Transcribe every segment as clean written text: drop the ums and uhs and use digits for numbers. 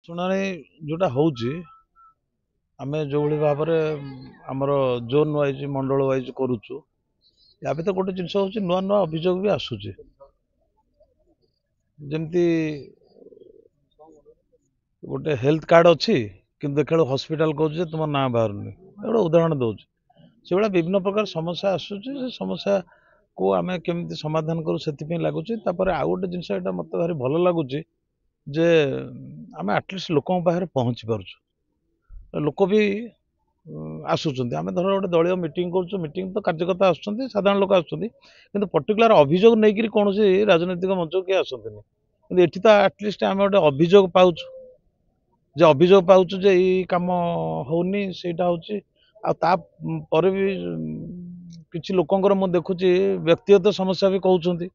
ଶୁଣାଣି ଯୋଉଟା ହଉଛି ଆମେ ଯୋଉଭଳି ଭାବରେ ଆମର ଜୋନ୍ ୱାଇଜ୍ ମଣ୍ଡଳ ୱାଇଜ୍ କରୁଛୁ। ୟା ଭିତରେ ଗୋଟେ ଜିନିଷ ହଉଛି ନୂଆ ନୂଆ ଅଭିଯୋଗ ବି ଆସୁଛି। ଯେମିତି ଗୋଟେ ହେଲ୍ଥ କାର୍ଡ ଅଛି କିନ୍ତୁ ଦେଖିଲା ହସ୍ପିଟାଲ କହୁଛି ଯେ ତୁମ ନାଁ ବାହାରୁନି। ଗୋଟେ ଉଦାହରଣ ଦଉଛି। ସେଭଳିଆ ବିଭିନ୍ନ ପ୍ରକାର ସମସ୍ୟା ଆସୁଛି। ସେ ସମସ୍ୟାକୁ ଆମେ କେମିତି ସମାଧାନ କରୁ ସେଥିପାଇଁ ଲାଗୁଛି। ତାପରେ ଆଉ ଗୋଟେ ଜିନିଷ ଏଇଟା ମୋତେ ଭାରି ଭଲ ଲାଗୁଛି ଯେ ଆମେ ଆଟଲିଷ୍ଟ ଲୋକଙ୍କ ପାଖରେ ପହଞ୍ଚି ପାରୁଛୁ। ଲୋକ ବି ଆସୁଛନ୍ତି। ଆମେ ଧର ଗୋଟେ ଦଳୀୟ ମିଟିଂ କରୁଛୁ, ମିଟିଂ ତ କାର୍ଯ୍ୟକର୍ତ୍ତା ଆସୁଛନ୍ତି, ସାଧାରଣ ଲୋକ ଆସୁଛନ୍ତି, କିନ୍ତୁ ପର୍ଟିକୁଲାର ଅଭିଯୋଗ ନେଇକରି କୌଣସି ରାଜନୈତିକ ମଞ୍ଚକୁ କିଏ ଆସନ୍ତିନି। କିନ୍ତୁ ଏଠି ତ ଆଟଲିଷ୍ଟ ଆମେ ଗୋଟେ ଅଭିଯୋଗ ପାଉଛୁ ଯେ ଏଇ କାମ ହଉନି, ସେଇଟା ହଉଛି। ଆଉ ତାପରେ ବି କିଛି ଲୋକଙ୍କର ମୁଁ ଦେଖୁଛି ବ୍ୟକ୍ତିଗତ ସମସ୍ୟା ବି କହୁଛନ୍ତି,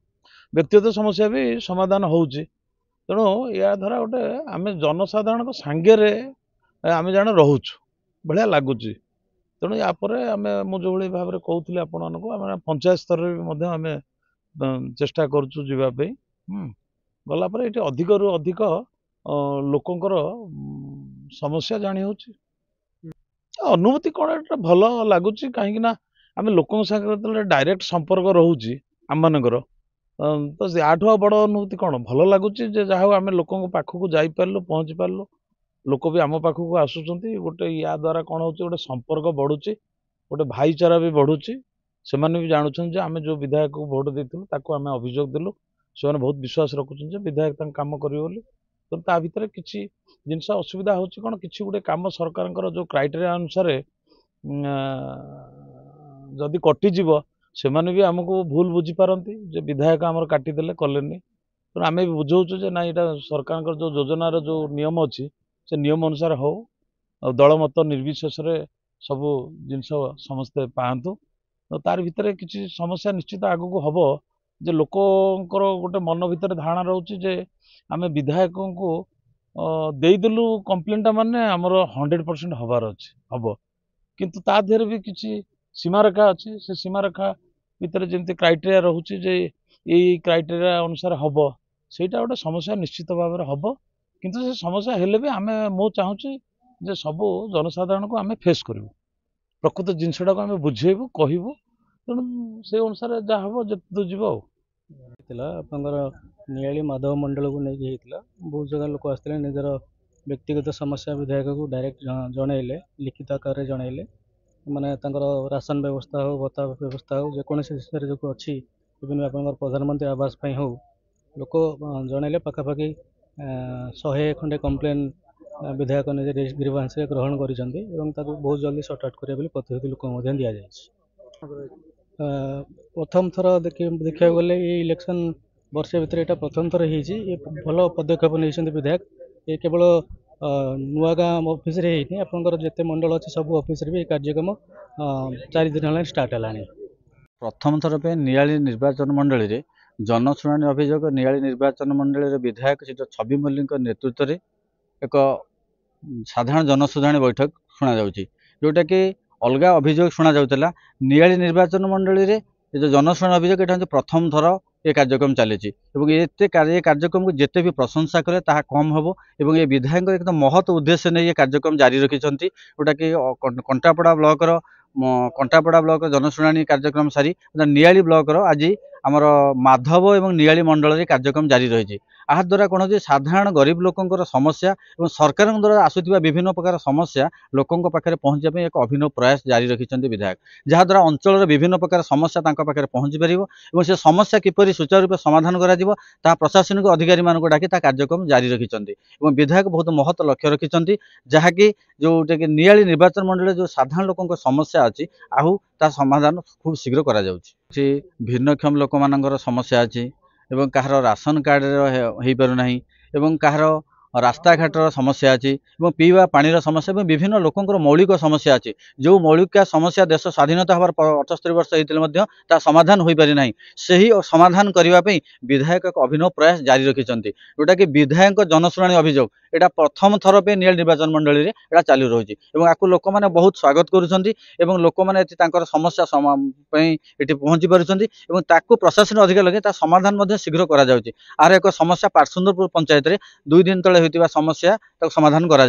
ବ୍ୟକ୍ତିଗତ ସମସ୍ୟା ବି ସମାଧାନ ହଉଛି। ତେଣୁ ୟା ଦ୍ୱାରା ଗୋଟେ ଆମେ ଜନସାଧାରଣଙ୍କ ସାଙ୍ଗରେ ଆମେ ଜାଣେ ରହୁଛୁ ଭଳିଆ ଲାଗୁଛି। ତେଣୁ ୟା ପରେ ମୁଁ ଯୋଉଭଳି ଭାବରେ କହୁଥିଲି ଆପଣମାନଙ୍କୁ, ଆମେ ପଞ୍ଚାୟତ ସ୍ତରରେ ବି ମଧ୍ୟ ଆମେ ଚେଷ୍ଟା କରୁଛୁ ଯିବା ପାଇଁ। ଗଲା ପରେ ଏଠି ଅଧିକରୁ ଅଧିକ ଲୋକଙ୍କର ସମସ୍ୟା ଜାଣି ହଉଛି। ଅନୁଭୂତି କ'ଣ ଏଟା ଭଲ ଲାଗୁଛି, କାହିଁକି ନା ଆମେ ଲୋକଙ୍କ ସାଙ୍ଗରେ ଯେତେବେଳେ ଡାଇରେକ୍ଟ ସମ୍ପର୍କ ରହୁଛି ଆମମାନଙ୍କର, ତ ୟାଠୁ ଆଉ ବଡ଼ ଅନୁଭୂତି କ'ଣ? ଭଲ ଲାଗୁଛି ଯେ ଯାହା ହଉ ଆମେ ଲୋକଙ୍କ ପାଖକୁ ଯାଇପାରିଲୁ, ପହଞ୍ଚି ପାରିଲୁ। ଲୋକ ବି ଆମ ପାଖକୁ ଆସୁଛନ୍ତି। ଗୋଟେ ୟା ଦ୍ୱାରା କ'ଣ ହଉଛି, ଗୋଟେ ସମ୍ପର୍କ ବଢୁଛି, ଗୋଟେ ଭାଇଚାରା ବି ବଢୁଛି। ସେମାନେ ବି ଜାଣୁଛନ୍ତି ଯେ ଆମେ ଯୋଉ ବିଧାୟକକୁ ଭୋଟ ଦେଇଥିଲୁ ତାକୁ ଆମେ ଅଭିଯୋଗ ଦେଲୁ। ସେମାନେ ବହୁତ ବିଶ୍ୱାସ ରଖୁଛନ୍ତି ଯେ ବିଧାୟକ ତାଙ୍କ କାମ କରିବ ବୋଲି। ତ ତା ଭିତରେ କିଛି ଜିନିଷ ଅସୁବିଧା ହଉଛି କ'ଣ, କିଛି ଗୋଟେ କାମ ସରକାରଙ୍କର ଯୋଉ କ୍ରାଇଟେରିଆ ଅନୁସାରେ ଯଦି କଟିଯିବ, ସେମାନେ ବି ଆମକୁ ଭୁଲ ବୁଝିପାରନ୍ତି ଯେ ବିଧାୟକ ଆମର କାଟିଦେଲେ, କଲେନି। ତେଣୁ ଆମେ ବି ବୁଝଉଛୁ ଯେ ନାଇଁ, ଏଇଟା ସରକାରଙ୍କର ଯୋଉ ଯୋଜନାର ଯୋଉ ନିୟମ ଅଛି ସେ ନିୟମ ଅନୁସାରେ ହଉ, ଆଉ ଦଳମତ ନିର୍ବିଶେଷରେ ସବୁ ଜିନିଷ ସମସ୍ତେ ପାଆନ୍ତୁ। ତ ତାର ଭିତରେ କିଛି ସମସ୍ୟା ନିଶ୍ଚିତ ଆଗକୁ ହବ ଯେ ଲୋକଙ୍କର ଗୋଟେ ମନ ଭିତରେ ଧାରଣା ରହୁଛି ଯେ ଆମେ ବିଧାୟକଙ୍କୁ ଦେଇଦେଲୁ କମ୍ପ୍ଲେନଟା ମାନେ ଆମର 100% ହବାର ଅଛି, ହବ। କିନ୍ତୁ ତା ଦେହରେ ବି କିଛି ସୀମାରେଖା ଅଛି। ସେ ସୀମାରେଖା ଭିତରେ ଯେମିତି କ୍ରାଇଟେରିଆ ରହୁଛି ଯେ ଏଇ କ୍ରାଇଟେରିଆ ଅନୁସାରେ ହବ, ସେଇଟା ଗୋଟେ ସମସ୍ୟା ନିଶ୍ଚିତ ଭାବରେ ହବ। କିନ୍ତୁ ସେ ସମସ୍ୟା ହେଲେ ବି ମୁଁ ଚାହୁଁଛି ଯେ ସବୁ ଜନସାଧାରଣଙ୍କୁ ଆମେ ଫେସ୍ କରିବୁ, ପ୍ରକୃତ ଜିନିଷଟାକୁ ଆମେ ବୁଝେଇବୁ, କହିବୁ। ତେଣୁ ସେଇ ଅନୁସାରେ ଯାହା ହବ ଯେତେ ଯିବ। ଆଉ ହେଇଥିଲା ଆପଣଙ୍କର ନିଆଳି ମାଧବ ମଣ୍ଡଳକୁ ନେଇକି ହେଇଥିଲା। ବହୁତ ଜାଗା ଲୋକ ଆସିଥିଲେ, ନିଜର ବ୍ୟକ୍ତିଗତ ସମସ୍ୟା ବିଧାୟକକୁ ଡାଇରେକ୍ଟ ଜଣେଇଲେ, ଲିଖିତ ଆକାରରେ ଜଣେଇଲେ। ମାନେ ତାଙ୍କର ରାସନ ବ୍ୟବସ୍ଥା ହଉ, ଭତ୍ତା ବ୍ୟବସ୍ଥା ହଉ, ଯେକୌଣସି ବିଷୟରେ ଯେଉଁ ଅଛି, ବିଭିନ୍ନ ଆପଣଙ୍କର ପ୍ରଧାନମନ୍ତ୍ରୀ ଆବାସ ପାଇଁ ହଉ, ଲୋକ ଜଣେଇଲେ। ପାଖାପାଖି 100 ଖଣ୍ଡେ କମ୍ପ୍ଲେନ୍ ବିଧାୟକ ନିଜେ ଗ୍ରିଭାନ୍ସରେ ଗ୍ରହଣ କରିଛନ୍ତି ଏବଂ ତାକୁ ବହୁତ ଜଲ୍ଦି ସର୍ଟ ଆଉଟ୍ କରିବେ ବୋଲି ପ୍ରତିଶ୍ରୁତି ଲୋକଙ୍କୁ ମଧ୍ୟ ଦିଆଯାଇଛି। ପ୍ରଥମ ଥର ଦେଖିବାକୁ ଗଲେ ଏଇ ଇଲେକ୍ସନ୍ ବର୍ଷେ ଭିତରେ ଏଇଟା ପ୍ରଥମ ଥର ହେଇଛି। ଏ ଭଲ ପଦକ୍ଷେପ ନେଇଛନ୍ତି ବିଧାୟକ। ଏ କେବଳ ନୂଆ ଗାଁ ଅଫିସରେ ହେଇନି, ଆପଣଙ୍କର ଯେତେ ମଣ୍ଡଳ ଅଛି ସବୁ ଅଫିସରେ ବି ଏ କାର୍ଯ୍ୟକ୍ରମ 4 ଦିନ ହେଲାଣି ଷ୍ଟାର୍ଟ ହେଲାଣି। ପ୍ରଥମ ଥର ପାଇଁ ନିଆଳି ନିର୍ବାଚନ ମଣ୍ଡଳୀରେ ଜନଶୁଣାଣି ଅଭିଯୋଗ, ନିଆଳି ନିର୍ବାଚନ ମଣ୍ଡଳୀର ବିଧାୟକ ଶ୍ରୀ ଛବି ମଲ୍ଲିକଙ୍କ ନେତୃତ୍ୱରେ ଏକ ସାଧାରଣ ଜନଶୁଣାଣି ବୈଠକ ଶୁଣାଯାଉଛି, ଯେଉଁଟାକି ଅଲଗା ଅଭିଯୋଗ ଶୁଣାଯାଉଥିଲା। ନିଆଳି ନିର୍ବାଚନ ମଣ୍ଡଳୀରେ ଏ ଯେଉଁ ଜନଶୁଣାଣି ଅଭିଯୋଗ, ଏଇଟା ହେଉଛି ପ୍ରଥମ ଥର ଏ କାର୍ଯ୍ୟକ୍ରମ ଚାଲିଛି ଏବଂ ଏ କାର୍ଯ୍ୟକ୍ରମକୁ ଯେତେ ବି ପ୍ରଶଂସା କଲେ ତାହା କମ୍ ହେବ। ଏବଂ ଏ ବିଧାୟକଙ୍କର ଏକ ମହତ୍ ଉଦ୍ଦେଶ୍ୟ ନେଇ ଏ କାର୍ଯ୍ୟକ୍ରମ ଜାରି ରଖିଛନ୍ତି, ଯେଉଁଟାକି କଣ୍ଟାପଡ଼ା ବ୍ଲକର ଜନଶୁଣାଣି କାର୍ଯ୍ୟକ୍ରମ ସାରି ନିଆଳି ବ୍ଲକର ଆଜି ଆମର ମାଧବ ଏବଂ ନିଆଳି ମଣ୍ଡଳରେ କାର୍ଯ୍ୟକ୍ରମ ଜାରି ରହିଛି। ଏହାଦ୍ୱାରା କ'ଣ ହେଉଛି, ସାଧାରଣ ଗରିବ ଲୋକଙ୍କର ସମସ୍ୟା ଏବଂ ସରକାରଙ୍କ ଦ୍ୱାରା ଆସୁଥିବା ବିଭିନ୍ନ ପ୍ରକାର ସମସ୍ୟା ଲୋକଙ୍କ ପାଖରେ ପହଞ୍ଚିବା ପାଇଁ ଏକ ଅଭିନବ ପ୍ରୟାସ ଜାରି ରଖିଛନ୍ତି ବିଧାୟକ। ଯାହାଦ୍ୱାରା ଅଞ୍ଚଳର ବିଭିନ୍ନ ପ୍ରକାର ସମସ୍ୟା ତାଙ୍କ ପାଖରେ ପହଞ୍ଚି ପାରିବ ଏବଂ ସେ ସମସ୍ୟା କିପରି ସୁଚାରୁ ରୂପେ ସମାଧାନ କରାଯିବ ତାହା ପ୍ରଶାସନିକ ଅଧିକାରୀମାନଙ୍କୁ ଡାକି ତା କାର୍ଯ୍ୟକ୍ରମ ଜାରି ରଖିଛନ୍ତି। ଏବଂ ବିଧାୟକ ବହୁତ ମହତ୍ ଲକ୍ଷ୍ୟ ରଖିଛନ୍ତି, ଯାହାକି ଯେଉଁଟାକି ନିଆଳି ନିର୍ବାଚନ ମଣ୍ଡଳୀରେ ଯେଉଁ ସାଧାରଣ ଲୋକଙ୍କ ସମସ୍ୟା ଅଛି, ଆଉ ତା ସମାଧାନ ଖୁବ୍ ଶୀଘ୍ର କରାଯାଉଛି। ଭିନ୍ନକ୍ଷମ ଲୋକମାନଙ୍କର ସମସ୍ୟା ଅଛି ଏବଂ କାହାର ରାସନ କାର୍ଡରେ ହେଇପାରୁନାହିଁ ଏବଂ କାହାର ରାସ୍ତାଘାଟର ସମସ୍ୟା ଅଛି ଏବଂ ପିଇବା ପାଣିର ସମସ୍ୟା ଏବଂ ବିଭିନ୍ନ ଲୋକଙ୍କର ମୌଳିକ ସମସ୍ୟା ଅଛି। ଯେଉଁ ମୌଳିକ ସମସ୍ୟା ଦେଶ ସ୍ୱାଧୀନତା ହେବାର 78 ବର୍ଷ ହେଇଥିଲେ ମଧ୍ୟ ତା ସମାଧାନ ହୋଇପାରି ନାହିଁ। ସେହି ସମାଧାନ କରିବା ପାଇଁ ବିଧାୟକ ଏକ ଅଭିନବ ପ୍ରୟାସ ଜାରି ରଖିଛନ୍ତି, ଯେଉଁଟାକି ବିଧାୟକଙ୍କ ଜନଶୁଣାଣି ଅଭିଯୋଗ। এটা প্রথম থর पे नियाली निर्वाचन मंडली रे एटा चालू रही और लोक मैंने बहुत स्वागत करुँच लोक मैंने समस्या ये पहुँची पार्टी प्रशासन अधिक लगे समाधान शीघ्र करा एक समस्या पाटसुंदरपुर पंचायत रे 2 दिन तले होइतिबा समस्या समाधान करा